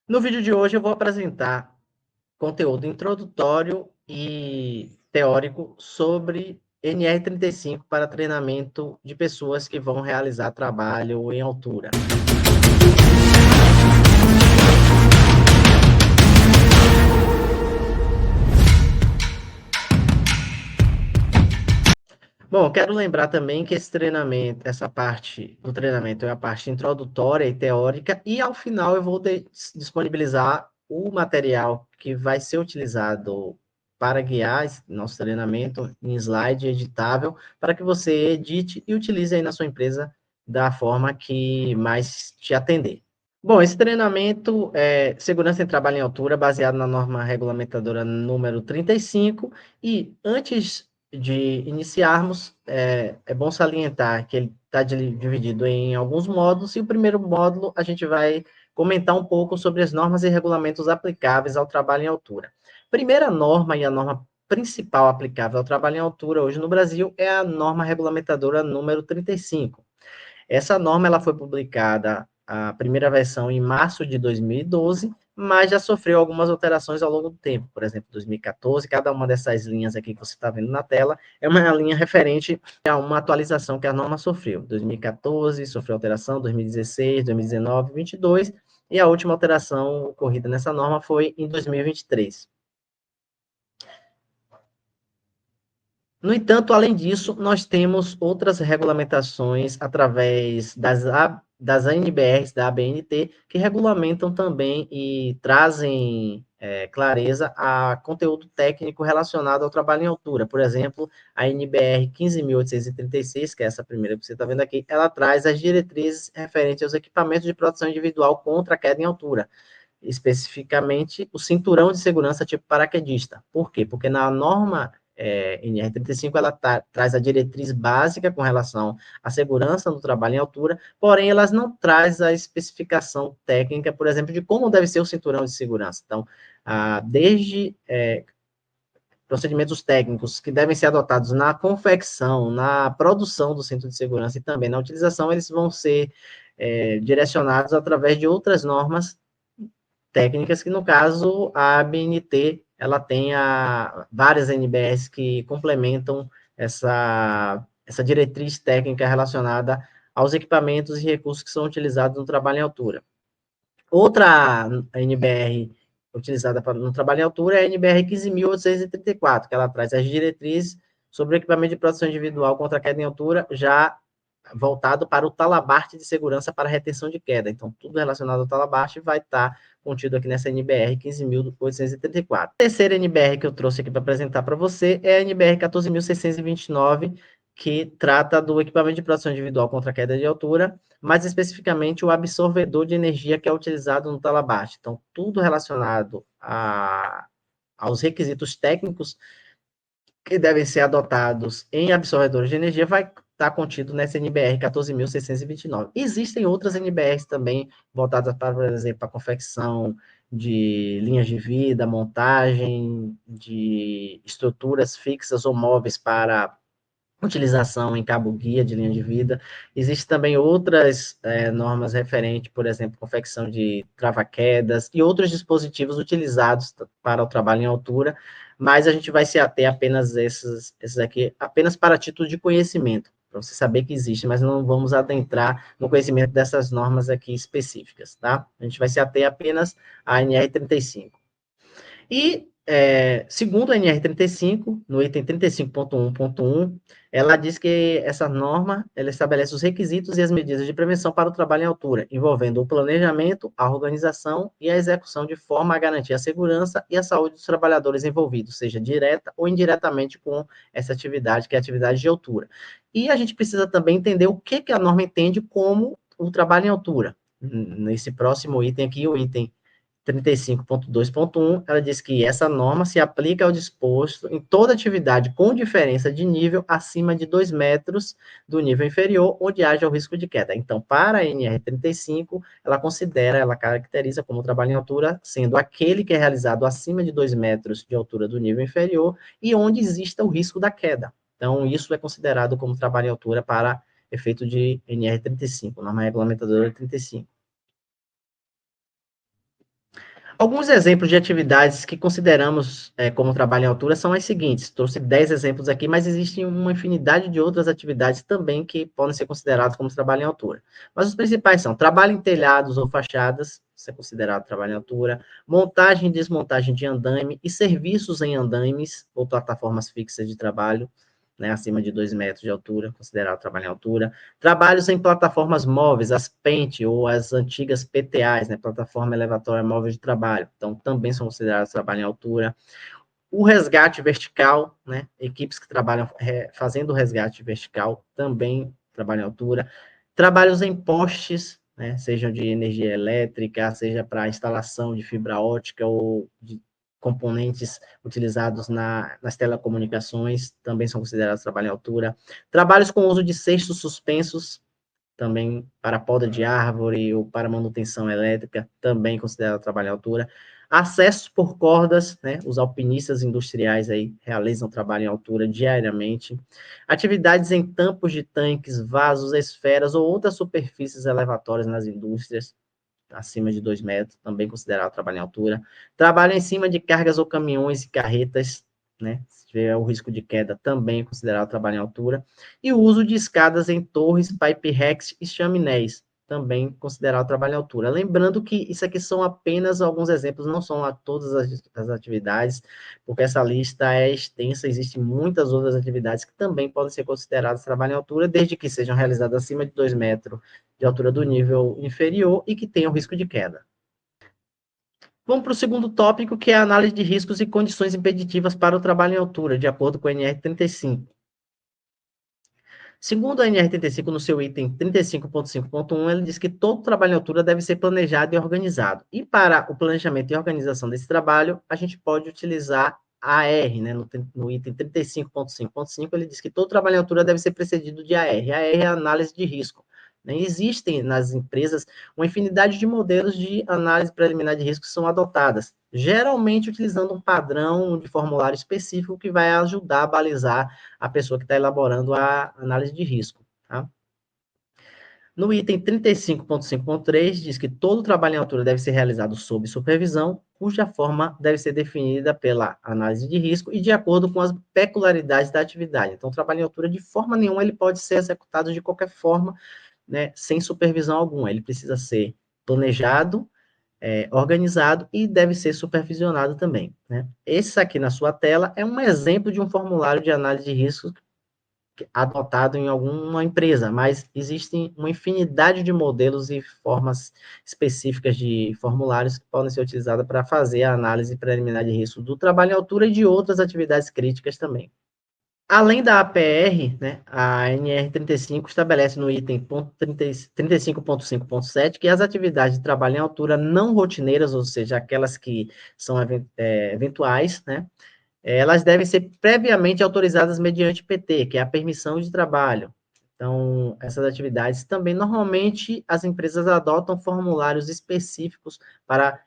No vídeo de hoje eu vou apresentar conteúdo introdutório e teórico sobre NR35 para treinamento de pessoas que vão realizar trabalho em altura. Bom, quero lembrar também que esse treinamento, essa parte do treinamento é a parte introdutória e teórica, e ao final eu vou disponibilizar o material que vai ser utilizado para guiar esse nosso treinamento em slide editável, para que você edite e utilize aí na sua empresa da forma que mais te atender. Bom, esse treinamento é segurança em trabalho em altura, baseado na norma regulamentadora número 35, e antes de iniciarmos, é bom salientar que ele está dividido em alguns módulos, e o primeiro módulo a gente vai comentar um pouco sobre as normas e regulamentos aplicáveis ao trabalho em altura. Primeira norma e a norma principal aplicável ao trabalho em altura hoje no Brasil é a norma regulamentadora número 35. Essa norma ela foi publicada, a primeira versão, em março de 2012, mas já sofreu algumas alterações ao longo do tempo. Por exemplo, 2014, cada uma dessas linhas aqui que você está vendo na tela é uma linha referente a uma atualização que a norma sofreu. 2014 sofreu alteração, 2016, 2019, 2022, e a última alteração ocorrida nessa norma foi em 2023. No entanto, além disso, nós temos outras regulamentações através das ANBRs, da ABNT, que regulamentam também e trazem clareza a conteúdo técnico relacionado ao trabalho em altura. Por exemplo, a NBR 15.836, que é essa primeira que você está vendo aqui, ela traz as diretrizes referentes aos equipamentos de proteção individual contra a queda em altura, especificamente o cinturão de segurança tipo paraquedista. Por quê? Porque na norma NR35, ela traz a diretriz básica com relação à segurança no trabalho em altura, porém, elas não traz a especificação técnica, por exemplo, de como deve ser o cinturão de segurança. Então, desde procedimentos técnicos que devem ser adotados na confecção, na produção do cinto de segurança e também na utilização, eles vão ser direcionados através de outras normas técnicas, que no caso a ABNT ela tem várias NBRs que complementam essa diretriz técnica relacionada aos equipamentos e recursos que são utilizados no trabalho em altura. Outra NBR utilizada no trabalho em altura é a NBR 15.834, que ela traz as diretrizes sobre o equipamento de proteção individual contra a queda em altura, já voltado para o talabarte de segurança para retenção de queda. Então, tudo relacionado ao talabarte vai estar contido aqui nessa NBR 15.834. A terceira NBR que eu trouxe aqui para apresentar para você é a NBR 14.629, que trata do equipamento de proteção individual contra a queda de altura, mais especificamente o absorvedor de energia que é utilizado no talabarte. Então, tudo relacionado aos requisitos técnicos que devem ser adotados em absorvedores de energia vai estar contido nessa NBR 14.629. Existem outras NBRs também voltadas para, por exemplo, a confecção de linhas de vida, montagem de estruturas fixas ou móveis para utilização em cabo-guia de linha de vida. Existem também outras normas referentes, por exemplo, confecção de trava-quedas e outros dispositivos utilizados para o trabalho em altura, mas a gente vai se ater apenas esses aqui, apenas para título de conhecimento, para você saber que existe, mas não vamos adentrar no conhecimento dessas normas aqui específicas, tá? A gente vai se ater apenas à NR35. E, segundo a NR35, no item 35.1.1, ela diz que essa norma, ela estabelece os requisitos e as medidas de prevenção para o trabalho em altura, envolvendo o planejamento, a organização e a execução de forma a garantir a segurança e a saúde dos trabalhadores envolvidos, seja direta ou indiretamente com essa atividade, que é a atividade de altura. E a gente precisa também entender o que a norma entende como o trabalho em altura. Nesse próximo item aqui, o item 35.2.1, ela diz que essa norma se aplica ao disposto em toda atividade com diferença de nível acima de 2 metros do nível inferior, onde haja o risco de queda. Então, para a NR35, ela caracteriza como trabalho em altura, sendo aquele que é realizado acima de 2 metros de altura do nível inferior e onde exista o risco da queda. Então, isso é considerado como trabalho em altura para efeito de NR35, norma regulamentadora 35. Alguns exemplos de atividades que consideramos como trabalho em altura são as seguintes. Trouxe 10 exemplos aqui, mas existe uma infinidade de outras atividades também que podem ser consideradas como trabalho em altura. Mas os principais são trabalho em telhados ou fachadas, isso é considerado trabalho em altura, montagem e desmontagem de andaime e serviços em andaimes ou plataformas fixas de trabalho, né, acima de 2 metros de altura, considerado trabalho em altura. Trabalhos em plataformas móveis, as PENT ou as antigas PTAs, né, Plataforma Elevatória Móvel de Trabalho, então também são considerados trabalho em altura. O resgate vertical, né, equipes que trabalham fazendo o resgate vertical, também trabalham em altura. Trabalhos em postes, né, sejam de energia elétrica, seja para instalação de fibra ótica ou de componentes utilizados nas telecomunicações, também são considerados trabalho em altura. Trabalhos com uso de cestos suspensos, também para poda de árvore ou para manutenção elétrica, também considerado trabalho em altura. Acessos por cordas, né? Os alpinistas industriais aí realizam trabalho em altura diariamente. Atividades em tampos de tanques, vasos, esferas ou outras superfícies elevatórias nas indústrias, acima de 2 metros, também considerado trabalho em altura. Trabalho em cima de cargas ou caminhões e carretas, né? Se tiver o risco de queda, também considerado trabalho em altura. E o uso de escadas em torres, pipe racks e chaminés, também considerado trabalho em altura. Lembrando que isso aqui são apenas alguns exemplos, não são todas as atividades, porque essa lista é extensa, existem muitas outras atividades que também podem ser consideradas trabalho em altura, desde que sejam realizadas acima de 2 metros de altura do nível inferior e que tenham risco de queda. Vamos para o segundo tópico, que é a análise de riscos e condições impeditivas para o trabalho em altura, de acordo com a NR35. Segundo a NR35, no seu item 35.5.1, ele diz que todo trabalho em altura deve ser planejado e organizado. E para o planejamento e organização desse trabalho, a gente pode utilizar a AR, né? No item 35.5.5, ele diz que todo trabalho em altura deve ser precedido de AR. A AR é a análise de risco. Né? Existem nas empresas uma infinidade de modelos de análise preliminar de risco que são adotadas, geralmente utilizando um padrão de formulário específico que vai ajudar a balizar a pessoa que está elaborando a análise de risco. Tá? No item 35.5.3, diz que todo trabalho em altura deve ser realizado sob supervisão, cuja forma deve ser definida pela análise de risco e de acordo com as peculiaridades da atividade. Então, o trabalho em altura, de forma nenhuma, ele pode ser executado de qualquer forma, né, sem supervisão alguma. Ele precisa ser planejado, organizado e deve ser supervisionado também. Né? Esse aqui na sua tela é um exemplo de um formulário de análise de risco adotado em alguma empresa, mas existem uma infinidade de modelos e formas específicas de formulários que podem ser utilizadas para fazer a análise preliminar de risco do trabalho em altura e de outras atividades críticas também. Além da APR, né, a NR35 estabelece no item 35.5.7 que as atividades de trabalho em altura não rotineiras, ou seja, aquelas que são eventuais, né, elas devem ser previamente autorizadas mediante PT, que é a permissão de trabalho. Então, essas atividades também, normalmente, as empresas adotam formulários específicos para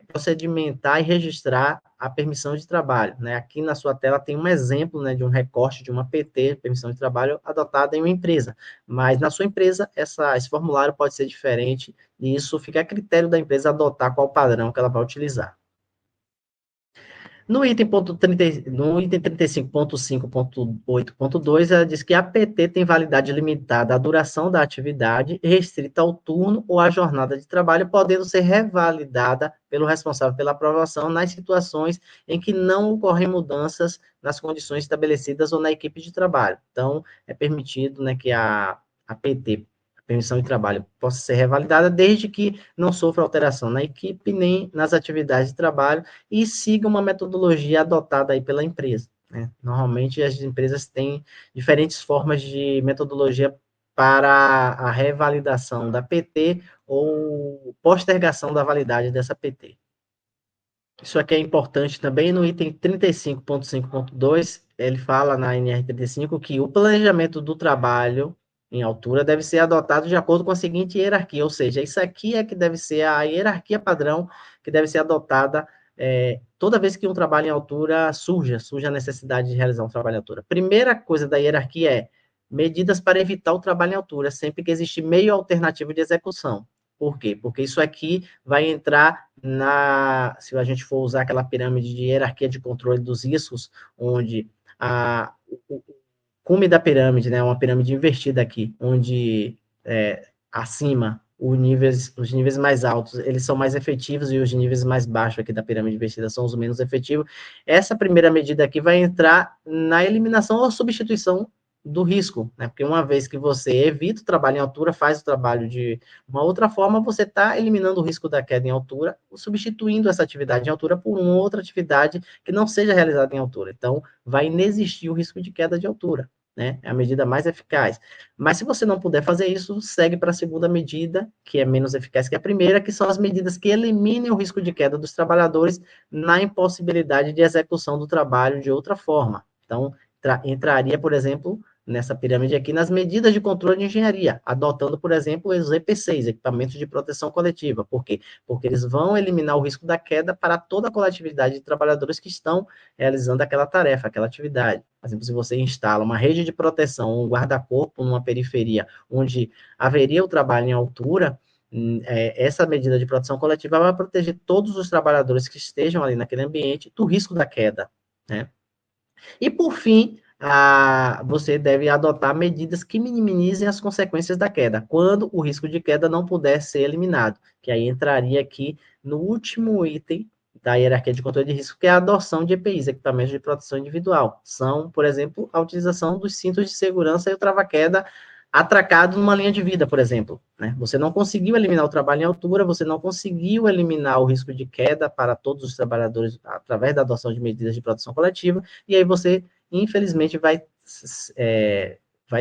procedimentar e registrar a permissão de trabalho. Né? Aqui na sua tela tem um exemplo, né, de um recorte de uma PT, permissão de trabalho, adotada em uma empresa. Mas na sua empresa, esse formulário pode ser diferente, e isso fica a critério da empresa adotar qual padrão que ela vai utilizar. No item, no item 35.5.8.2, ela diz que a PT tem validade limitada à duração da atividade, restrita ao turno ou à jornada de trabalho, podendo ser revalidada pelo responsável pela aprovação nas situações em que não ocorrem mudanças nas condições estabelecidas ou na equipe de trabalho. Então, é permitido, né, que a PT, permissão de trabalho, possa ser revalidada desde que não sofra alteração na equipe nem nas atividades de trabalho e siga uma metodologia adotada aí pela empresa. Né? Normalmente, as empresas têm diferentes formas de metodologia para a revalidação da PT ou postergação da validade dessa PT. Isso aqui é importante também no item 35.5.2, ele fala na NR35 que o planejamento do trabalho em altura deve ser adotado de acordo com a seguinte hierarquia, ou seja, isso aqui é que deve ser a hierarquia padrão que deve ser adotada toda vez que um trabalho em altura surge a necessidade de realizar um trabalho em altura. Primeira coisa da hierarquia é medidas para evitar o trabalho em altura, sempre que existe meio alternativo de execução. Por quê? Porque isso aqui vai entrar se a gente for usar aquela pirâmide de hierarquia de controle dos riscos, onde o cume da pirâmide, né, uma pirâmide invertida aqui, onde acima os níveis mais altos, eles são mais efetivos e os níveis mais baixos aqui da pirâmide invertida são os menos efetivos. Essa primeira medida aqui vai entrar na eliminação ou substituição do risco, né? Porque uma vez que você evita o trabalho em altura, faz o trabalho de uma outra forma, você está eliminando o risco da queda em altura, substituindo essa atividade em altura por uma outra atividade que não seja realizada em altura. Então, vai inexistir o risco de queda de altura, né? É a medida mais eficaz. Mas se você não puder fazer isso, segue para a segunda medida, que é menos eficaz que a primeira, que são as medidas que eliminem o risco de queda dos trabalhadores na impossibilidade de execução do trabalho de outra forma. Então, entraria, por exemplo, nessa pirâmide aqui, nas medidas de controle de engenharia, adotando, por exemplo, os EPCs, equipamentos de proteção coletiva. Por quê? Porque eles vão eliminar o risco da queda para toda a coletividade de trabalhadores que estão realizando aquela tarefa, aquela atividade. Por exemplo, se você instala uma rede de proteção, um guarda-corpo numa periferia, onde haveria o trabalho em altura, essa medida de proteção coletiva vai proteger todos os trabalhadores que estejam ali naquele ambiente do risco da queda, né? E, por fim, você deve adotar medidas que minimizem as consequências da queda, quando o risco de queda não puder ser eliminado, que aí entraria aqui no último item da hierarquia de controle de risco, que é a adoção de EPIs, equipamentos de proteção individual. São, por exemplo, a utilização dos cintos de segurança e o trava-queda atracado numa linha de vida, por exemplo. Né? Você não conseguiu eliminar o trabalho em altura, você não conseguiu eliminar o risco de queda para todos os trabalhadores através da adoção de medidas de proteção coletiva, e aí você, infelizmente, vai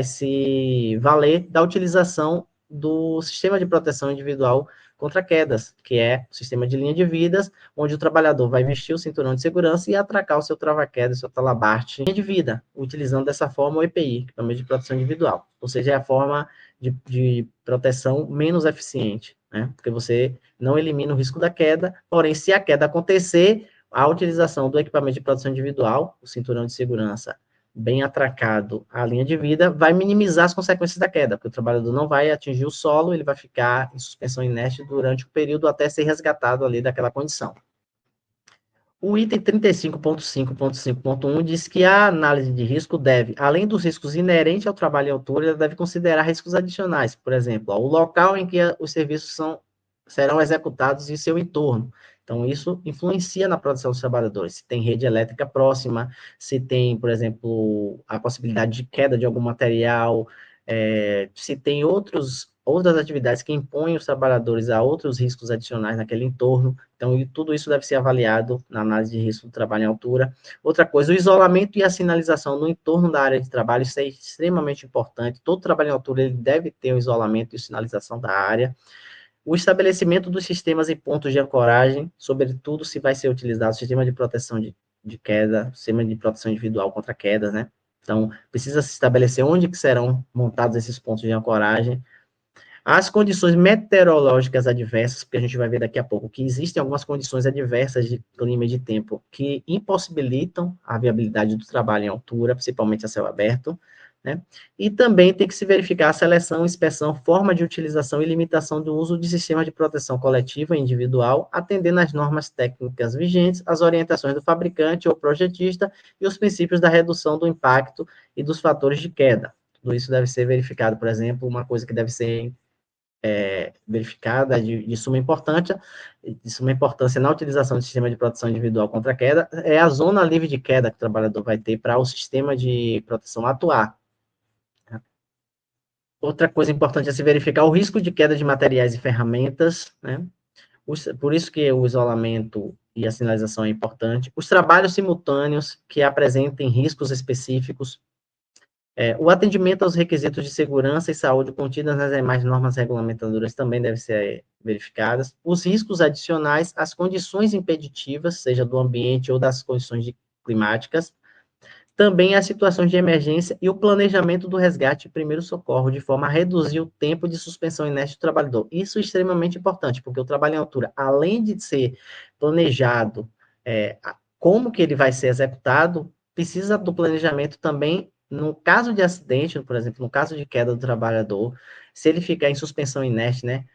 se valer da utilização do sistema de proteção individual contra quedas, que é o sistema de linha de vidas, onde o trabalhador vai vestir o cinturão de segurança e atracar o seu trava-queda, o seu talabarte de vida, utilizando dessa forma o EPI, equipamento de proteção individual. Ou seja, é a forma de proteção menos eficiente, né? Porque você não elimina o risco da queda, porém, se a queda acontecer, a utilização do equipamento de proteção individual, o cinturão de segurança, bem atracado à linha de vida, vai minimizar as consequências da queda, porque o trabalhador não vai atingir o solo, ele vai ficar em suspensão inerte durante o período até ser resgatado ali daquela condição. O item 35.5.5.1 diz que a análise de risco deve, além dos riscos inerentes ao trabalho em altura, ela deve considerar riscos adicionais, por exemplo, o local em que os serviços serão executados e seu entorno. Então, isso influencia na produção dos trabalhadores. Se tem rede elétrica próxima, se tem, por exemplo, a possibilidade de queda de algum material, se tem outras atividades que impõem os trabalhadores a outros riscos adicionais naquele entorno. Então, tudo isso deve ser avaliado na análise de risco do trabalho em altura. Outra coisa, o isolamento e a sinalização no entorno da área de trabalho, isso é extremamente importante. Todo trabalho em altura ele deve ter o isolamento e sinalização da área. O estabelecimento dos sistemas e pontos de ancoragem, sobretudo se vai ser utilizado o sistema de proteção de queda, sistema de proteção individual contra quedas, né? Então, precisa se estabelecer onde que serão montados esses pontos de ancoragem. As condições meteorológicas adversas, porque a gente vai ver daqui a pouco que existem algumas condições adversas de clima e de tempo que impossibilitam a viabilidade do trabalho em altura, principalmente a céu aberto, né? E também tem que se verificar a seleção, inspeção, forma de utilização e limitação do uso de sistema de proteção coletiva e individual, atendendo às normas técnicas vigentes, as orientações do fabricante ou projetista e os princípios da redução do impacto e dos fatores de queda. Tudo isso deve ser verificado, por exemplo, uma coisa que deve ser verificada de suma importância na utilização do sistema de proteção individual contra a queda, é a zona livre de queda que o trabalhador vai ter para o sistema de proteção atuar. Outra coisa importante é se verificar o risco de queda de materiais e ferramentas, né? Por isso que o isolamento e a sinalização é importante. Os trabalhos simultâneos que apresentem riscos específicos, o atendimento aos requisitos de segurança e saúde contidos nas demais normas regulamentadoras também devem ser verificadas. Os riscos adicionais, as condições impeditivas, seja do ambiente ou das condições climáticas. Também as situações de emergência e o planejamento do resgate e primeiro socorro, de forma a reduzir o tempo de suspensão inerte do trabalhador. Isso é extremamente importante, porque o trabalho em altura, além de ser planejado, como que ele vai ser executado, precisa do planejamento também no caso de acidente, por exemplo, no caso de queda do trabalhador, se ele ficar em suspensão inerte, né,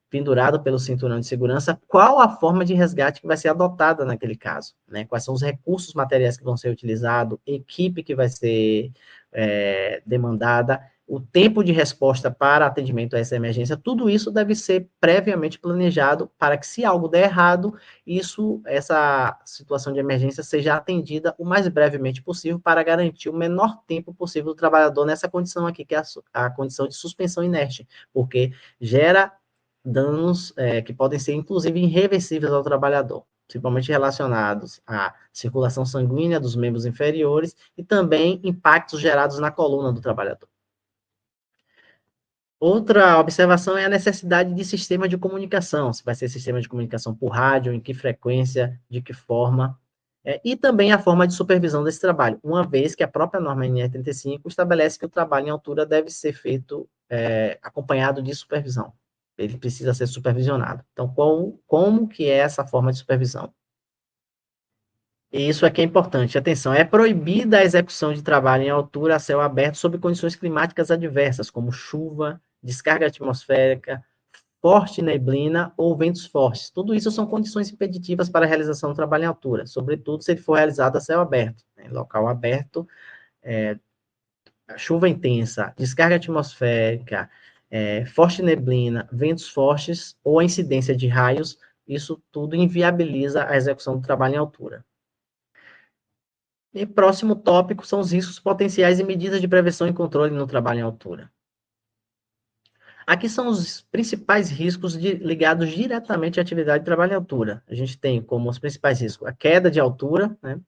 pendurado pelo cinturão de segurança, qual a forma de resgate que vai ser adotada naquele caso, né? Quais são os recursos materiais que vão ser utilizados, equipe que vai ser demandada, o tempo de resposta para atendimento a essa emergência, tudo isso deve ser previamente planejado para que, se algo der errado, essa situação de emergência seja atendida o mais brevemente possível para garantir o menor tempo possível do trabalhador nessa condição aqui, que é a condição de suspensão inerte, porque gera danos que podem ser, inclusive, irreversíveis ao trabalhador, principalmente relacionados à circulação sanguínea dos membros inferiores e também impactos gerados na coluna do trabalhador. Outra observação é a necessidade de sistema de comunicação, se vai ser sistema de comunicação por rádio, em que frequência, de que forma, e também a forma de supervisão desse trabalho, uma vez que a própria norma NR35 estabelece que o trabalho em altura deve ser feito acompanhado de supervisão. Ele precisa ser supervisionado. Então, como que é essa forma de supervisão? E isso aqui é importante. Atenção, é proibida a execução de trabalho em altura a céu aberto sob condições climáticas adversas, como chuva, descarga atmosférica, forte neblina ou ventos fortes. Tudo isso são condições impeditivas para a realização do trabalho em altura, sobretudo se ele for realizado a céu aberto, em local aberto, chuva intensa, descarga atmosférica, forte neblina, ventos fortes ou a incidência de raios, isso tudo inviabiliza a execução do trabalho em altura. E próximo tópico são os riscos potenciais e medidas de prevenção e controle no trabalho em altura. Aqui são os principais riscos ligados diretamente à atividade de trabalho em altura. A gente tem como os principais riscos a queda de altura, né?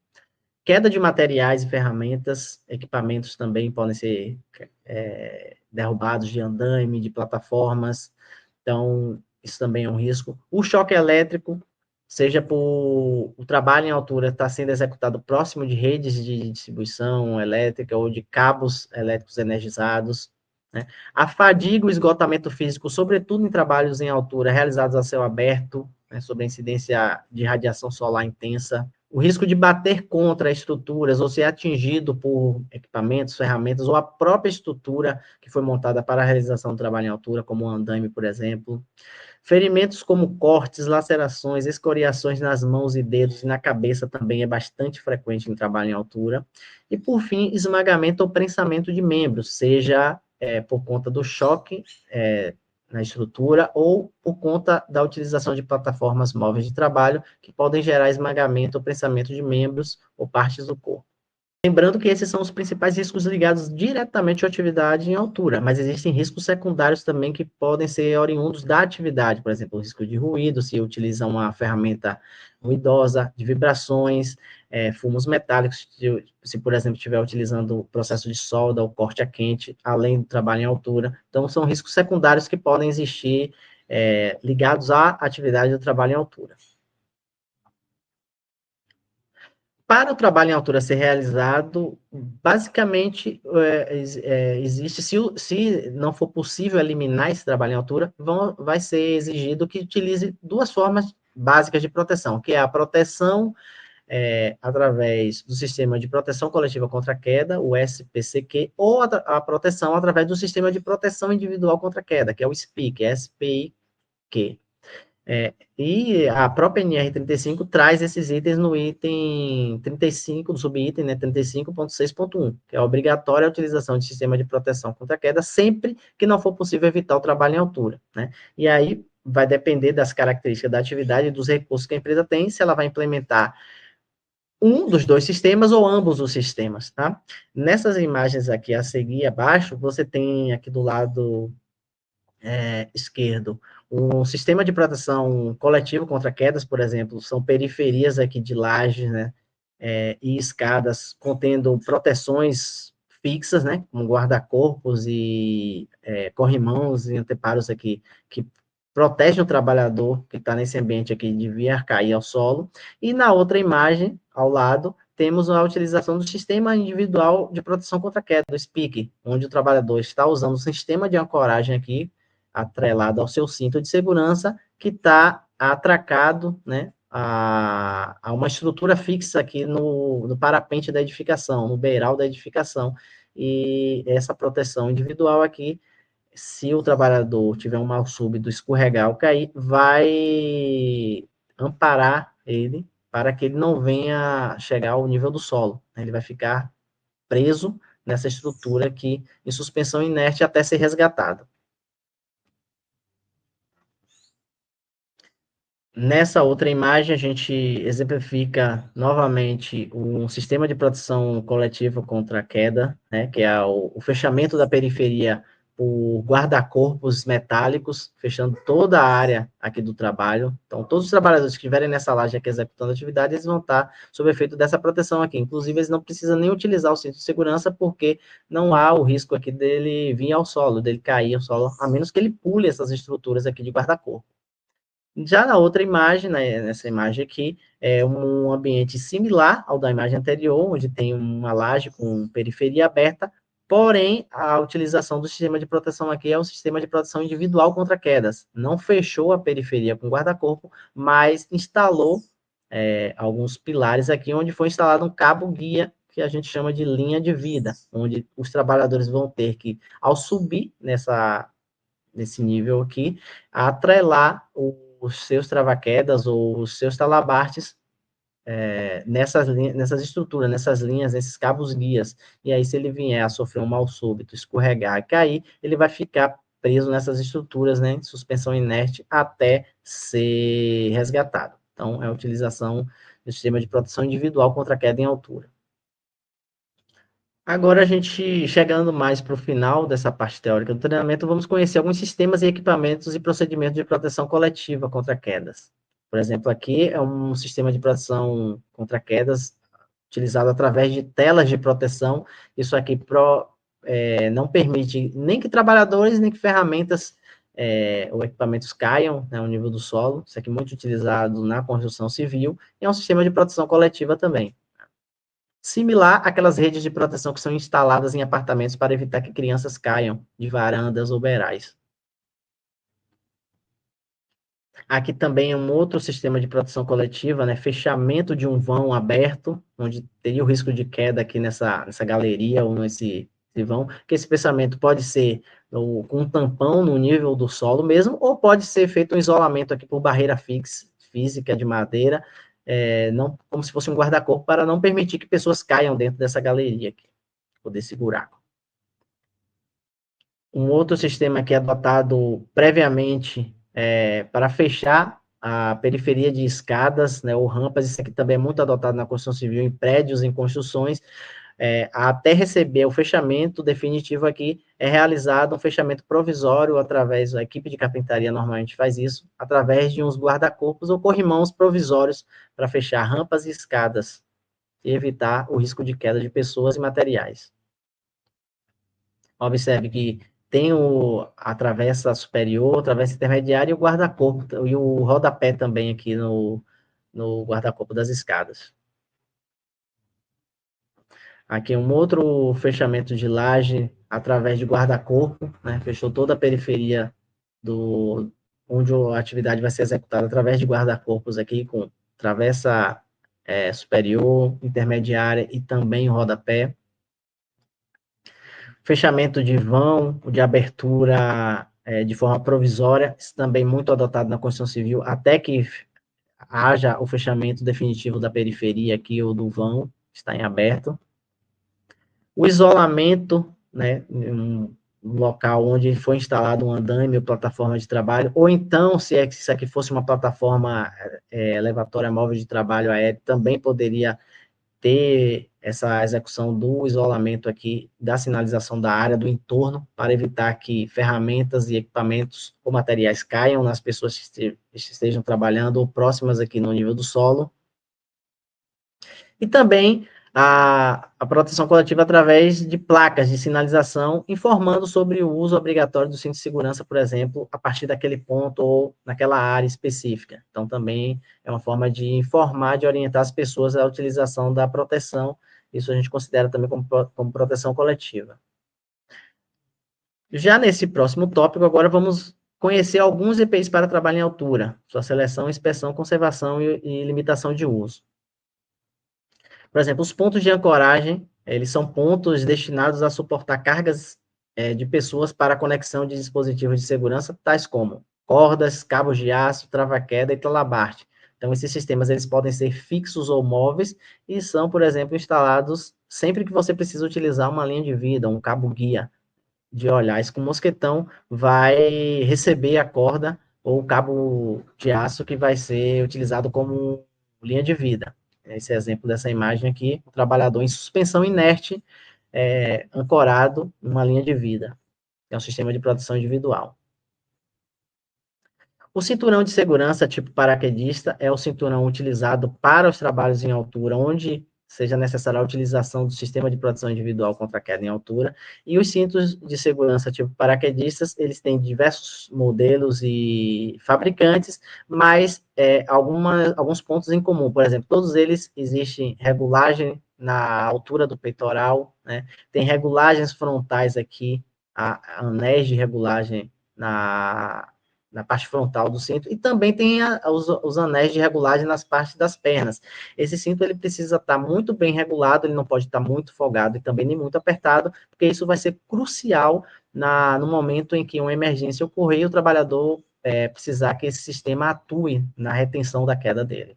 Queda de materiais e ferramentas, equipamentos também podem ser derrubados de andaime, de plataformas, então isso também é um risco. O choque elétrico, seja por o trabalho em altura estar sendo executado próximo de redes de distribuição elétrica ou de cabos elétricos energizados, né? A fadiga, o esgotamento físico, sobretudo em trabalhos em altura realizados a céu aberto, né, sob a incidência de radiação solar intensa, o risco de bater contra estruturas ou ser atingido por equipamentos, ferramentas ou a própria estrutura que foi montada para a realização do trabalho em altura, como o andaime, por exemplo. Ferimentos como cortes, lacerações, escoriações nas mãos e dedos e na cabeça também é bastante frequente em trabalho em altura. E, por fim, esmagamento ou prensamento de membros, seja por conta do choque na estrutura ou por conta da utilização de plataformas móveis de trabalho que podem gerar esmagamento ou prensamento de membros ou partes do corpo. Lembrando que esses são os principais riscos ligados diretamente à atividade em altura, mas existem riscos secundários também que podem ser oriundos da atividade, por exemplo, o risco de ruído, se utiliza uma ferramenta ruidosa, de vibrações, fumos metálicos, se, por exemplo, estiver utilizando o processo de solda ou corte a quente, além do trabalho em altura. Então, são riscos secundários que podem existir ligados à atividade do trabalho em altura. Para o trabalho em altura ser realizado, basicamente, existe, se não for possível eliminar esse trabalho em altura, vai ser exigido que utilize duas formas básicas de proteção, que é a proteção através do Sistema de Proteção Coletiva contra a Queda, o SPCQ, ou a proteção através do Sistema de Proteção Individual contra a Queda, que é o SPIQ, SPIQ. E a própria NR35 traz esses itens no item 35, do subitem, né, 35.6.1, que é obrigatória a utilização de sistema de proteção contra a queda sempre que não for possível evitar o trabalho em altura, né? E aí vai depender das características da atividade e dos recursos que a empresa tem, se ela vai implementar um dos dois sistemas ou ambos os sistemas, tá? Nessas imagens aqui a seguir abaixo, você tem aqui do lado esquerdo, um sistema de proteção coletivo contra quedas, por exemplo, são periferias aqui de lajes, né, e escadas contendo proteções fixas, né, como guarda-corpos e corrimãos e anteparos aqui, que protegem o trabalhador que está nesse ambiente aqui de vir cair ao solo, e na outra imagem, ao lado, temos a utilização do sistema individual de proteção contra queda, do SPIC, onde o trabalhador está usando o sistema de ancoragem aqui, atrelado ao seu cinto de segurança, que está atracado, né, a uma estrutura fixa aqui no parapente da edificação, no beiral da edificação, e essa proteção individual aqui se o trabalhador tiver um mal súbito, escorregar ou cair, vai amparar ele para que ele não venha chegar ao nível do solo. Ele vai ficar preso nessa estrutura aqui, em suspensão inerte, até ser resgatado. Nessa outra imagem, a gente exemplifica novamente um sistema de proteção coletiva contra a queda, né, que é o fechamento da periferia por guarda-corpos metálicos, fechando toda a área aqui do trabalho. Então, todos os trabalhadores que estiverem nessa laje aqui executando a atividade, eles vão estar sob efeito dessa proteção aqui. Inclusive, eles não precisam nem utilizar o cinto de segurança, porque não há o risco aqui dele vir ao solo, dele cair ao solo, a menos que ele pule essas estruturas aqui de guarda-corpo. Já na outra imagem, né, nessa imagem aqui, é um ambiente similar ao da imagem anterior, onde tem uma laje com periferia aberta, porém, a utilização do sistema de proteção aqui é um sistema de proteção individual contra quedas. Não fechou a periferia com guarda-corpo, mas instalou alguns pilares aqui, onde foi instalado um cabo-guia, que a gente chama de linha de vida, onde os trabalhadores vão ter que, ao subir nesse nível aqui, atrelar os seus travaquedas ou os seus talabartes nessas estruturas, nessas linhas, nesses cabos guias. E aí, se ele vier a sofrer um mal súbito, escorregar e cair, ele vai ficar preso nessas estruturas, né, suspensão inerte, até ser resgatado. Então, é a utilização do sistema de proteção individual contra a queda em altura. Agora, a gente chegando mais para o final dessa parte teórica do treinamento, vamos conhecer alguns sistemas e equipamentos e procedimentos de proteção coletiva contra quedas. Por exemplo, aqui é um sistema de proteção contra quedas utilizado através de telas de proteção. Isso aqui não permite nem que trabalhadores, nem que ferramentas ou equipamentos caiam, né, ao nível do solo. Isso aqui é muito utilizado na construção civil, e é um sistema de proteção coletiva também. Similar àquelas redes de proteção que são instaladas em apartamentos para evitar que crianças caiam de varandas ou beirais. Aqui também é um outro sistema de proteção coletiva, né? Fechamento de um vão aberto, onde teria o risco de queda aqui nessa galeria ou nesse vão, que esse fechamento pode ser com um tampão no nível do solo mesmo, ou pode ser feito um isolamento aqui por barreira física de madeira, não, como se fosse um guarda-corpo, para não permitir que pessoas caiam dentro dessa galeria aqui, ou desse buraco. Um outro sistema que é adotado previamente para fechar a periferia de escadas, né, ou rampas, isso aqui também é muito adotado na construção civil, em prédios, em construções, até receber o fechamento definitivo aqui, é realizado um fechamento provisório através, a equipe de carpintaria normalmente faz isso, através de uns guarda-corpos ou corrimãos provisórios para fechar rampas e escadas e evitar o risco de queda de pessoas e materiais. Observe que tem a travessa superior, a travessa intermediária e o guarda-corpo, e o rodapé também aqui no guarda-corpo das escadas. Aqui um outro fechamento de laje através de guarda-corpo, né? Fechou toda a periferia onde a atividade vai ser executada através de guarda-corpos aqui, com travessa superior, intermediária e também o rodapé. Fechamento de vão, de abertura de forma provisória, isso também muito adotado na construção civil, até que haja o fechamento definitivo da periferia aqui, ou do vão, está em aberto. O isolamento, né, um local onde foi instalado um andame ou plataforma de trabalho, ou então, se isso aqui fosse uma plataforma elevatória móvel de trabalho aéreo, também poderia ter essa execução do isolamento aqui, da sinalização da área, do entorno, para evitar que ferramentas e equipamentos ou materiais caiam nas pessoas que estejam trabalhando ou próximas aqui no nível do solo. E também a proteção coletiva através de placas de sinalização, informando sobre o uso obrigatório do cinto de segurança, por exemplo, a partir daquele ponto ou naquela área específica. Então, também é uma forma de informar, de orientar as pessoas à utilização da proteção. Isso a gente considera também como proteção coletiva. Já nesse próximo tópico, agora vamos conhecer alguns EPIs para trabalho em altura, sua seleção, inspeção, conservação e limitação de uso. Por exemplo, os pontos de ancoragem, eles são pontos destinados a suportar cargas de pessoas para a conexão de dispositivos de segurança, tais como cordas, cabos de aço, trava-queda e talabarte. Então, esses sistemas eles podem ser fixos ou móveis e são, por exemplo, instalados sempre que você precisa utilizar uma linha de vida, um cabo guia de olhares com mosquetão, vai receber a corda ou o cabo de aço que vai ser utilizado como linha de vida. Esse exemplo dessa imagem aqui, o trabalhador em suspensão inerte, ancorado numa linha de vida. É um sistema de proteção individual. O cinturão de segurança tipo paraquedista é o cinturão utilizado para os trabalhos em altura, onde seja necessária a utilização do sistema de proteção individual contra a queda em altura. E os cintos de segurança tipo paraquedistas, eles têm diversos modelos e fabricantes, mas alguns pontos em comum. Por exemplo, todos eles existem regulagem na altura do peitoral, né? Tem regulagens frontais aqui, anéis de regulagem na parte frontal do cinto, e também tem os anéis de regulagem nas partes das pernas. Esse cinto ele precisa estar muito bem regulado, ele não pode estar muito folgado e também nem muito apertado, porque isso vai ser crucial no momento em que uma emergência ocorrer e o trabalhador precisar que esse sistema atue na retenção da queda dele.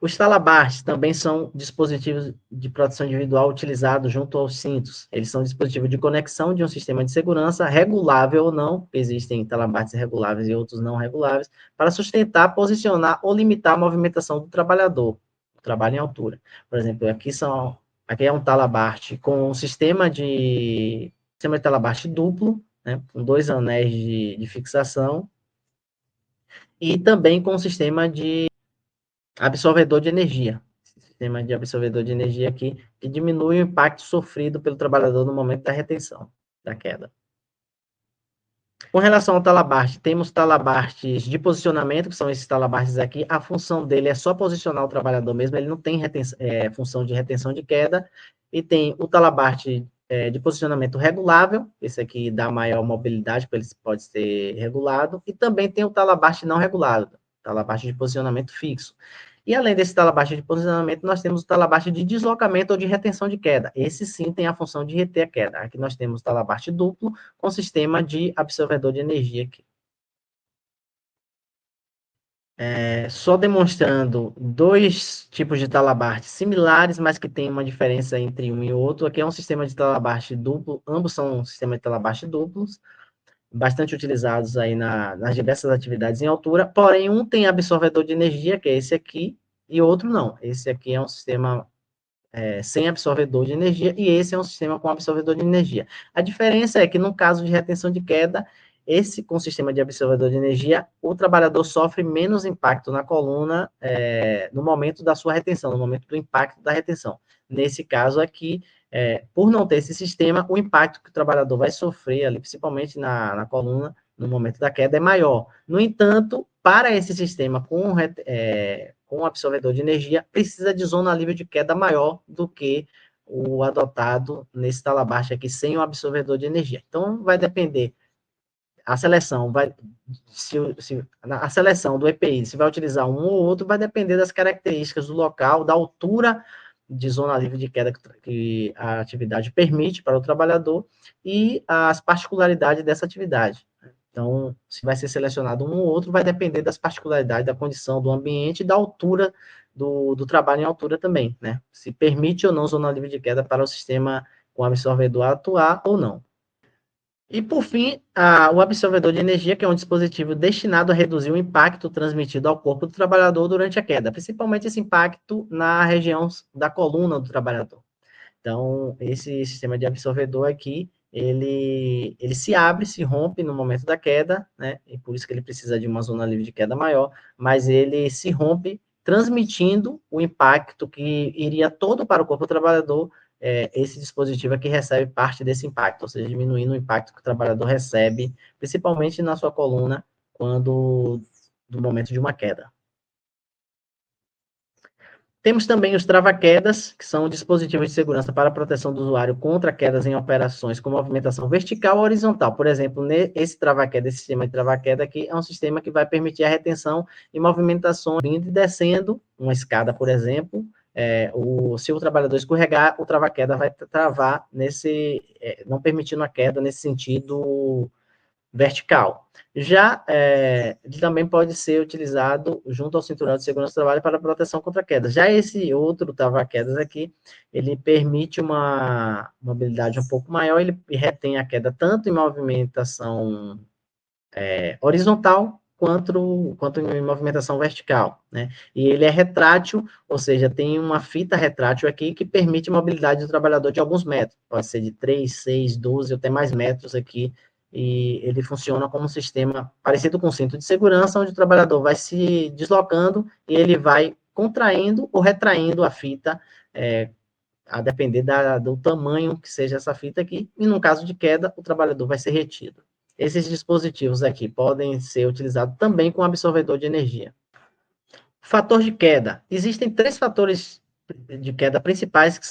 Os talabartes também são dispositivos de proteção individual utilizados junto aos cintos. Eles são dispositivos de conexão de um sistema de segurança, regulável ou não, existem talabartes reguláveis e outros não reguláveis, para sustentar, posicionar ou limitar a movimentação do trabalhador, o trabalho em altura. Por exemplo, aqui é um talabarte com um sistema de talabarte duplo, né, com 2 anéis de fixação, e também com um sistema de absorvedor de energia. Sistema de absorvedor de energia aqui, que diminui o impacto sofrido pelo trabalhador no momento da retenção, da queda. Com relação ao talabarte, temos talabartes de posicionamento, que são esses talabartes aqui. A função dele é só posicionar o trabalhador mesmo, ele não tem função de retenção de queda. E tem o talabarte de posicionamento regulável, esse aqui dá maior mobilidade, porque ele pode ser regulado. E também tem o talabarte não regulado, talabarte de posicionamento fixo. E além desse talabarte de posicionamento, nós temos o talabarte de deslocamento ou de retenção de queda. Esse sim tem a função de reter a queda. Aqui nós temos o talabarte duplo com sistema de absorvedor de energia aqui. Só demonstrando 2 tipos de talabarte similares, mas que tem uma diferença entre um e outro. Aqui é um sistema de talabarte duplo, ambos são sistemas de talabarte duplos, bastante utilizados aí nas diversas atividades em altura, porém um tem absorvedor de energia, que é esse aqui, e outro não. Esse aqui é um sistema sem absorvedor de energia, e esse é um sistema com absorvedor de energia. A diferença é que, no caso de retenção de queda, esse com sistema de absorvedor de energia, o trabalhador sofre menos impacto na coluna no momento da sua retenção, no momento do impacto da retenção. Nesse caso aqui, por não ter esse sistema, o impacto que o trabalhador vai sofrer ali, principalmente na coluna, no momento da queda, é maior. No entanto, para esse sistema com absorvedor de energia, precisa de zona livre de queda maior do que o adotado nesse talabarte aqui, sem o absorvedor de energia. Então, vai depender, a seleção a seleção do EPI, se vai utilizar um ou outro, vai depender das características do local, da altura de zona livre de queda que a atividade permite para o trabalhador e as particularidades dessa atividade. Então, se vai ser selecionado um ou outro, vai depender das particularidades da condição do ambiente e da altura do trabalho em altura também, né? Se permite ou não zona livre de queda para o sistema com absorvedor atuar ou não. E, por fim, o absorvedor de energia, que é um dispositivo destinado a reduzir o impacto transmitido ao corpo do trabalhador durante a queda, principalmente esse impacto na região da coluna do trabalhador. Então, esse sistema de absorvedor aqui, ele se abre, se rompe no momento da queda, né? E por isso que ele precisa de uma zona livre de queda maior, mas ele se rompe transmitindo o impacto que iria todo para o corpo do trabalhador, esse dispositivo aqui recebe parte desse impacto, ou seja, diminuindo o impacto que o trabalhador recebe, principalmente na sua coluna, do momento de uma queda. Temos também os trava-quedas, que são dispositivos de segurança para a proteção do usuário contra quedas em operações com movimentação vertical ou horizontal. Por exemplo, esse trava-queda, esse sistema de trava-queda aqui, é um sistema que vai permitir a retenção e movimentação subindo e descendo uma escada, por exemplo, se o trabalhador escorregar, o trava-queda vai travar não permitindo a queda nesse sentido vertical. Já ele também pode ser utilizado junto ao cinturão de segurança do trabalho para proteção contra quedas. Já esse outro trava-quedas aqui, ele permite uma mobilidade um pouco maior, ele retém a queda tanto em movimentação horizontal quanto em movimentação vertical, né? E ele é retrátil, ou seja, tem uma fita retrátil aqui que permite mobilidade do trabalhador de alguns metros, pode ser de 3, 6, 12 ou até mais metros aqui, e ele funciona como um sistema parecido com um cinto de segurança, onde o trabalhador vai se deslocando e ele vai contraindo ou retraindo a fita, a depender do tamanho que seja essa fita aqui, e no caso de queda, o trabalhador vai ser retido. Esses dispositivos aqui podem ser utilizados também com absorvedor de energia. Fator de queda. Existem 3 fatores de queda principais que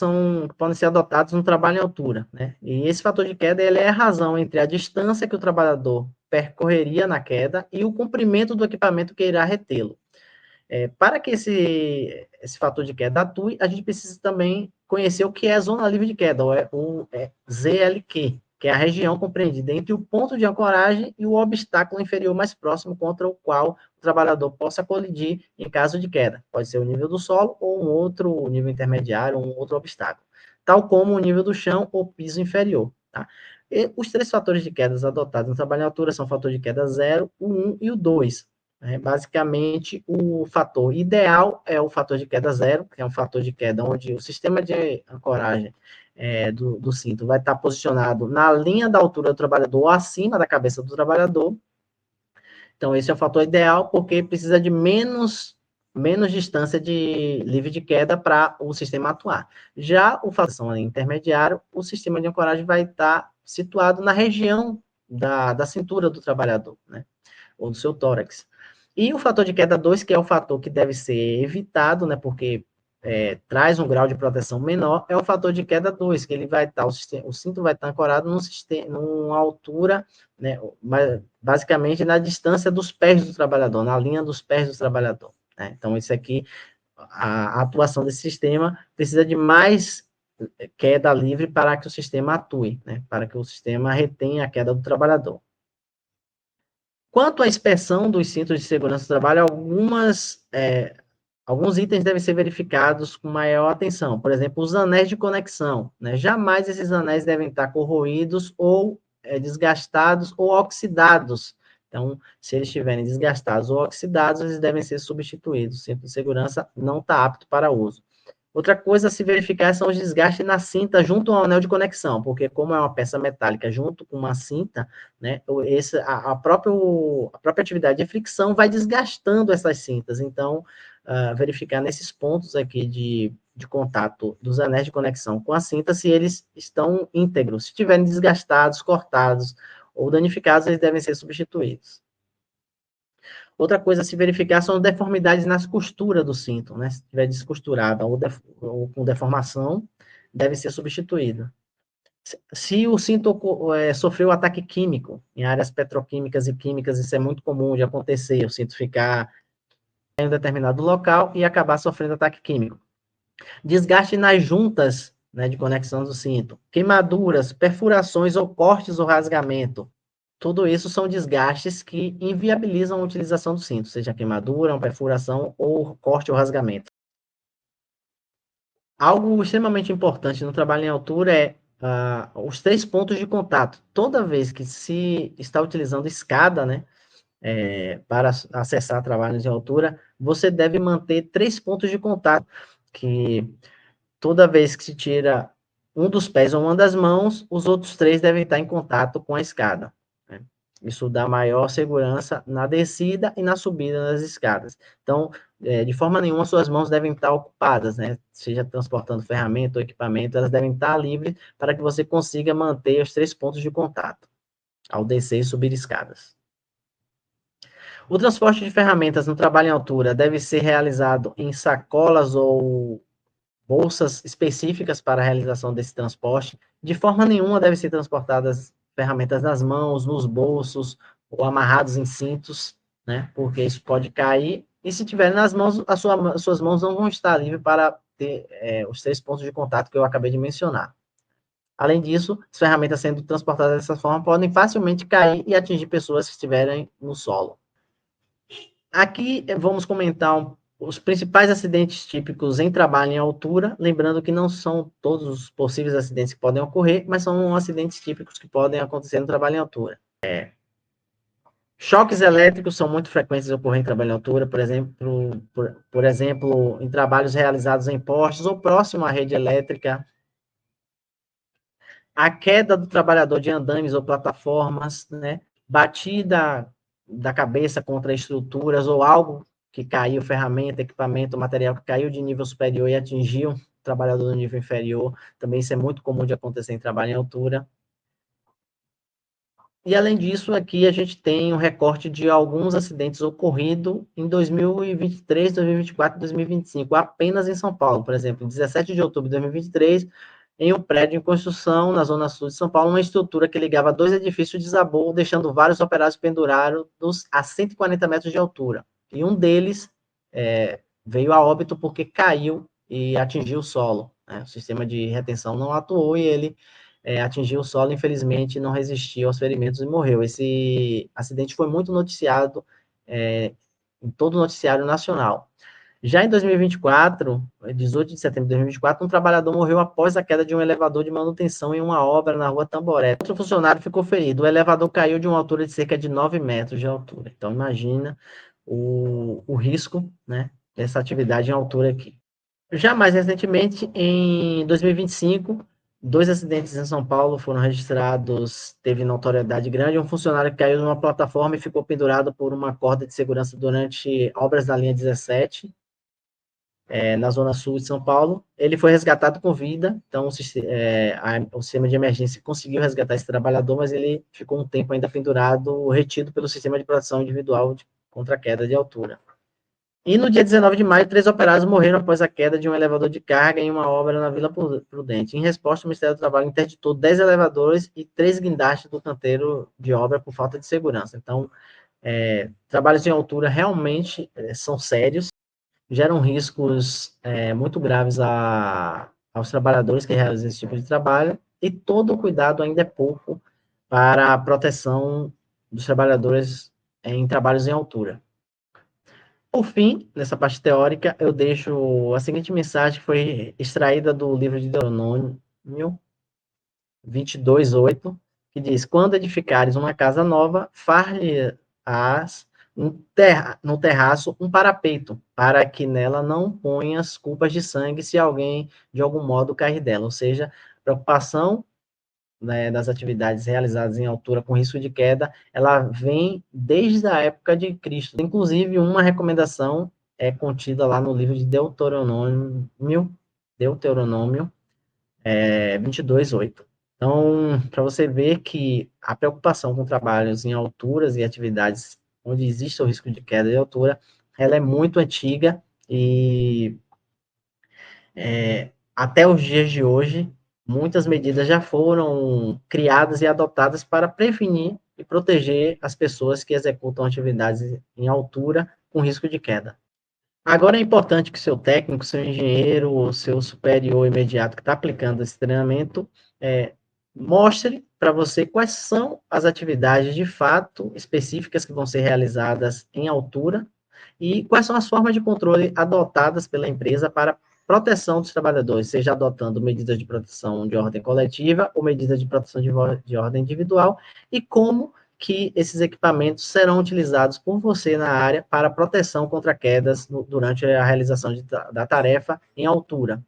podem ser adotados no trabalho em altura, né? E esse fator de queda ele é a razão entre a distância que o trabalhador percorreria na queda e o comprimento do equipamento que irá retê-lo. Para que esse fator de queda atue, a gente precisa também conhecer o que é a zona livre de queda, ou ZLQ, que é a região compreendida entre o ponto de ancoragem e o obstáculo inferior mais próximo contra o qual o trabalhador possa colidir em caso de queda. Pode ser o nível do solo ou um outro nível intermediário, um outro obstáculo, tal como o nível do chão ou piso inferior. Tá? E os 3 fatores de quedas adotados no trabalho em altura são o fator de queda 0, o 1 e o 2. Basicamente, o fator ideal é o fator de queda 0, que é um fator de queda onde o sistema de ancoragem do cinto vai estar posicionado na linha da altura do trabalhador, ou acima da cabeça do trabalhador. Então, esse é o fator ideal, porque precisa de menos distância livre de queda para o sistema atuar. Já o fator intermediário, o sistema de ancoragem vai estar situado na região da cintura do trabalhador, né? Ou do seu tórax. E o fator de queda 2, que é o fator que deve ser evitado, né, porque traz um grau de proteção menor, é o fator de queda 2, que ele vai estar, o cinto vai estar ancorado numa altura, né, basicamente na distância dos pés do trabalhador, na linha dos pés do trabalhador. Né? Então, isso aqui, a atuação desse sistema precisa de mais queda livre para que o sistema atue, né, para que o sistema retenha a queda do trabalhador. Quanto à inspeção dos cintos de segurança do trabalho, alguns itens devem ser verificados com maior atenção. Por exemplo, os anéis de conexão. Né? Jamais esses anéis devem estar corroídos ou desgastados ou oxidados. Então, se eles estiverem desgastados ou oxidados, eles devem ser substituídos. O cinto de segurança não está apto para uso. Outra coisa a se verificar são os desgastes na cinta junto ao anel de conexão, porque como é uma peça metálica junto com uma cinta, né, a própria atividade de fricção vai desgastando essas cintas. Então, verificar nesses pontos aqui de contato dos anéis de conexão com a cinta, se eles estão íntegros. Se estiverem desgastados, cortados ou danificados, eles devem ser substituídos. Outra coisa a se verificar são deformidades nas costuras do cinto, né? Se estiver descosturada ou com deformação, deve ser substituído. Se o cinto sofreu ataque químico, em áreas petroquímicas e químicas, isso é muito comum de acontecer, o cinto ficar em um determinado local e acabar sofrendo ataque químico. Desgaste nas juntas, né, de conexão do cinto, queimaduras, perfurações ou cortes ou rasgamento. Tudo isso são desgastes que inviabilizam a utilização do cinto, seja queimadura, uma perfuração ou corte ou rasgamento. Algo extremamente importante no trabalho em altura é os 3 pontos de contato. Toda vez que se está utilizando escada, né, para acessar trabalhos em altura, você deve manter 3 pontos de contato, que toda vez que se tira um dos pés ou uma das mãos, os outros 3 devem estar em contato com a escada. Né? Isso dá maior segurança na descida e na subida das escadas. Então, de forma nenhuma, suas mãos devem estar ocupadas, né? Seja transportando ferramenta ou equipamento, elas devem estar livres para que você consiga manter os 3 pontos de contato ao descer e subir escadas. O transporte de ferramentas no trabalho em altura deve ser realizado em sacolas ou bolsas específicas para a realização desse transporte. De forma nenhuma devem ser transportadas ferramentas nas mãos, nos bolsos, ou amarrados em cintos, né? Porque isso pode cair, e se tiver nas mãos, suas mãos não vão estar livres para ter os 3 pontos de contato que eu acabei de mencionar. Além disso, as ferramentas sendo transportadas dessa forma podem facilmente cair e atingir pessoas que estiverem no solo. Aqui vamos comentar os principais acidentes típicos em trabalho em altura, lembrando que não são todos os possíveis acidentes que podem ocorrer, mas são acidentes típicos que podem acontecer no trabalho em altura. Choques elétricos são muito frequentes de ocorrer em trabalho em altura, por exemplo, em trabalhos realizados em postes ou próximo à rede elétrica. A queda do trabalhador de andames ou plataformas, né? Batida da cabeça contra estruturas ou algo que caiu, ferramenta, equipamento, material que caiu de nível superior e atingiu o trabalhador do nível inferior. Também isso é muito comum de acontecer em trabalho em altura. E, além disso, aqui a gente tem um recorte de alguns acidentes ocorridos em 2023, 2024 e 2025, apenas em São Paulo. Por exemplo, 17 de outubro de 2023, em um prédio em construção, na zona sul de São Paulo, uma estrutura que ligava 2 edifícios desabou, deixando vários operários pendurados a 140 metros de altura. E um deles veio a óbito porque caiu e atingiu o solo, né? O sistema de retenção não atuou e ele atingiu o solo, infelizmente não resistiu aos ferimentos e morreu. Esse acidente foi muito noticiado em todo o noticiário nacional. Já em 2024, 18 de setembro de 2024, um trabalhador morreu após a queda de um elevador de manutenção em uma obra na rua Tamboré. Outro funcionário ficou ferido. O elevador caiu de uma altura de cerca de 9 metros de altura. Então, imagina o risco, né, dessa atividade em altura aqui. Já mais recentemente, em 2025, 2 acidentes em São Paulo foram registrados, teve notoriedade grande. Um funcionário caiu numa plataforma e ficou pendurado por uma corda de segurança durante obras da linha 17, na zona sul de São Paulo. Ele foi resgatado com vida, então o sistema de emergência conseguiu resgatar esse trabalhador, mas ele ficou um tempo ainda pendurado, retido pelo sistema de proteção individual contra a queda de altura. E no dia 19 de maio, 3 operários morreram após a queda de um elevador de carga em uma obra na Vila Prudente. Em resposta, o Ministério do Trabalho interditou 10 elevadores e 3 guindastes do canteiro de obra por falta de segurança. Então, trabalhos em altura realmente são sérios, geram riscos muito graves aos trabalhadores que realizam esse tipo de trabalho, e todo o cuidado ainda é pouco para a proteção dos trabalhadores em trabalhos em altura. Por fim, nessa parte teórica, eu deixo a seguinte mensagem que foi extraída do livro de Deuteronômio 22:8, que diz: quando edificares uma casa nova, far-lhe-ás no terraço um parapeito, para que nela não ponhas culpas de sangue se alguém de algum modo cair dela. Ou seja, preocupação, né, das atividades realizadas em altura com risco de queda, ela vem desde a época de Cristo. Inclusive, uma recomendação é contida lá no livro de Deuteronômio 22:8. Então, para você ver que a preocupação com trabalhos em alturas e atividades onde existe o risco de queda de altura, ela é muito antiga e até os dias de hoje, muitas medidas já foram criadas e adotadas para prevenir e proteger as pessoas que executam atividades em altura com risco de queda. Agora é importante que seu técnico, seu engenheiro ou seu superior imediato que está aplicando esse treinamento mostre para você quais são as atividades de fato específicas que vão ser realizadas em altura e quais são as formas de controle adotadas pela empresa para proteção dos trabalhadores, seja adotando medidas de proteção de ordem coletiva ou medidas de proteção de ordem individual, e como que esses equipamentos serão utilizados por você na área para proteção contra quedas durante a realização da tarefa em altura.